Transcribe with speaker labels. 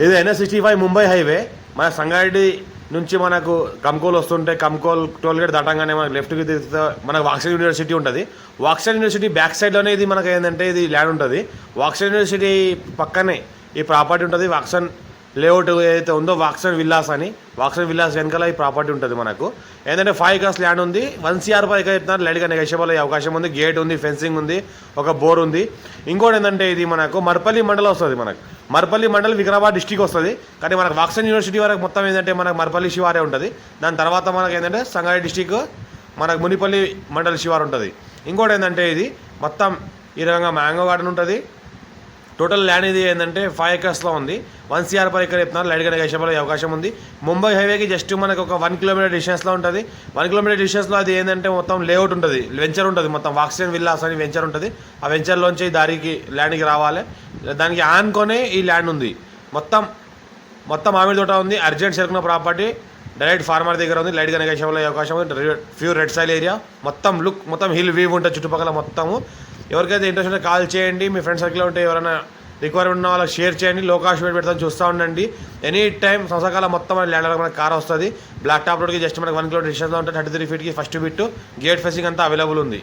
Speaker 1: ఇది NH65 Mumbai highway. మన సంగారెడ్డి నుంచి మనకు కమ్కోల్ వస్తుంటే కమ్కోల్ టోల్గేట్ దాటంగానే మనకు లెఫ్ట్కి తిరిగితే మనకు వాక్సన్ యూనివర్సిటీ ఉంటుంది. వాక్సన్ యూనివర్సిటీ బ్యాక్ సైడ్లోనే ఇది మనకు ఏంటంటే ఇది ల్యాండ్ ఉంటుంది. వాక్సన్ యూనివర్సిటీ పక్కనే ఈ ప్రాపర్టీ ఉంటుంది. వాక్సన్ లేఅవుట్ ఏదైతే ఉందో వాక్సన్ విల్లాస్ అని, వాక్సన్ విల్లాస్ వెనకాల ఈ ప్రాపర్టీ ఉంటుంది. మనకు ఏంటంటే 5 acres ల్యాండ్ ఉంది. 1 CR పైకి చెప్తున్నారు. లైట్గా నెగోషియబుల్ అయ్యే అవకాశం ఉంది. గేట్ ఉంది, ఫెన్సింగ్ ఉంది, ఒక బోర్ ఉంది. ఇంకోటి ఏంటంటే ఇది మనకు మర్పల్లి మండలం వస్తుంది. మనకు మర్పల్లి మండలం వికారాబాద్ డిస్టిక్ వస్తుంది. కానీ మనకు వాక్సన్ యూనివర్సిటీ వరకు మొత్తం ఏంటంటే మనకు మర్పల్లి శివారే ఉంటుంది. దాని తర్వాత మనకు ఏంటంటే సంగారెడ్డి డిస్టిక్ మనకు మునిపల్లి మండల శివారు ఉంటుంది. ఇంకోటి ఏంటంటే ఇది మొత్తం ఈ రకంగా మ్యాంగో గార్డెన్ ఉంటుంది. టోటల్ ల్యాండ్ ఇది ఏంటంటే 5 acresలో ఉంది. 1 CR per acre చెప్తున్నారు. లైట్గా నెగోషియబుల్ అయ్యే అవకాశం ఉంది. ముంబై హైవేకి జస్ట్ మనకు ఒక 1 kilometer డిస్టెన్స్లో ఉంటుంది. 1 kilometer డిస్టెన్స్లో అది ఏంటంటే మొత్తం లేఅవుట్ ఉంటుంది, వెంచర్ ఉంటుంది. మొత్తం వాక్సన్ విల్లాస్ అని వెంచర్ ఉంటుంది. ఆ వెంచర్లోంచి దారికి ల్యాండ్కి రావాలి. దానికి ఆనుకొనే ఈ ల్యాండ్ ఉంది. మొత్తం మామిడి తోట ఉంది. అర్జెంట్ చేరుకున్న ప్రాపర్టీ డైరెక్ట్ ఫార్మర్ దగ్గర ఉంది. లైట్గా నెగోషియబుల్ అయ్యే అవకాశం ఉంది. ఫ్యూ రెడ్ సైల్ ఏరియా మొత్తం హిల్ వ్యూ ఉంటుంది చుట్టుపక్కల మొత్తము. ఎవరికైతే ఇంట్రెస్ట్ ఉంటే కాల్ చేయండి. మీ ఫ్రెండ్ సర్కిల్లో ఉంటే ఎవరైనా రిక్వైర్మెంట్ ఉన్న వాళ్ళకి షేర్ చేయండి. లో కాస్ట్ పెడతాను, చూస్తూ ఉండండి. ఎనీ టైం సంవత్సరకాలం మొత్తం ల్యాండ్ మనకు కార్ వస్తుంది. బ్లాక్ టాప్ రోడ్కి జస్ట్ మనకు 1 kilometer డిస్టెన్స్లో ఉంటుంది. 33 feet ఫస్ట్ బిట్, గేట్ ఫెసింగ్ అంతా అవైలబుల్ ఉంది.